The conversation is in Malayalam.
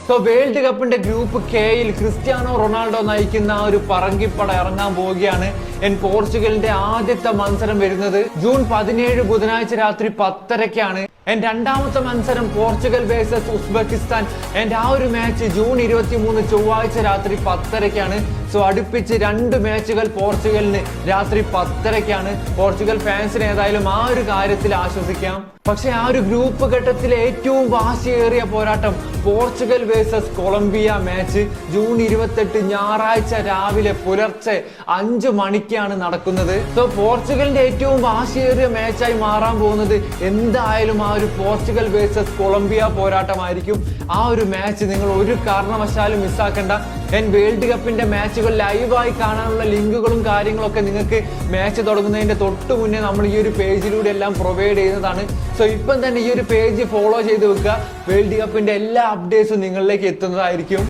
സോ വേൾഡ് കപ്പിന്റെ ഗ്രൂപ്പ് കെയിൽ ക്രിസ്ത്യാനോ റൊണാൾഡോ നയിക്കുന്ന ഒരു പറങ്കിപ്പട ഇറങ്ങാൻ പോവുകയാണ്. പോർച്ചുഗലിന്റെ ആദ്യത്തെ മത്സരം വരുന്നത് ജൂൺ 17 ബുധനാഴ്ച രാത്രി 10:30-ക്കാണ്. രണ്ടാമത്തെ മത്സരം പോർച്ചുഗൽ വേഴ്സസ് ഉസ്ബെക്കിസ്ഥാൻ. ആ ഒരു മാച്ച് ജൂൺ 23 ചൊവ്വാഴ്ച രാത്രി 10:30-ക്കാണ്. സോ അടുപ്പിച്ച് 2 മാച്ചുകൾ പോർച്ചുഗലിന് രാത്രി 10:30-ക്കാണ്. പോർച്ചുഗൽ ഫാൻസിന് ഏതായാലും ആ ഒരു കാര്യത്തിൽ ആശ്വസിക്കാം. പക്ഷെ ആ ഒരു ഗ്രൂപ്പ് ഘട്ടത്തിലെ ഏറ്റവും വാശിയേറിയ പോരാട്ടം Portugal versus Colombia match June 28 ഞായറാഴ്ച രാവിലെ പുലർച്ചെ 5 മണിക്കാണ് നടക്കുന്നത്. സോ പോർച്ചുഗലിന്റെ ഏറ്റവും വാശിയേറിയ മാച്ചായി മാറാൻ പോകുന്നത് എന്തായാലും ആ ഒരു പോർച്ചുഗൽ വേഴ്സസ് കൊളംബിയ പോരാട്ടമായിരിക്കും. ആ ഒരു മാച്ച് നിങ്ങൾ ഒരു കാരണവശാലും മിസ്സാക്കണ്ട. വേൾഡ് കപ്പിന്റെ മാച്ചുകൾ ലൈവായി കാണാനുള്ള ലിങ്കുകളും കാര്യങ്ങളൊക്കെ നിങ്ങൾക്ക് മാച്ച് തുടങ്ങുന്നതിന്റെ തൊട്ട് മുന്നേ നമ്മൾ ഈ ഒരു പേജിലൂടെ എല്ലാം പ്രൊവൈഡ് ചെയ്യുന്നതാണ്. സോ ഇപ്പം തന്നെ ഈ ഒരു പേജ് ഫോളോ ചെയ്ത് വെക്കുക. വേൾഡ് കപ്പിന്റെ എല്ലാ അപ്ഡേറ്റ്സും നിങ്ങളിലേക്ക് എത്തുന്നതായിരിക്കും.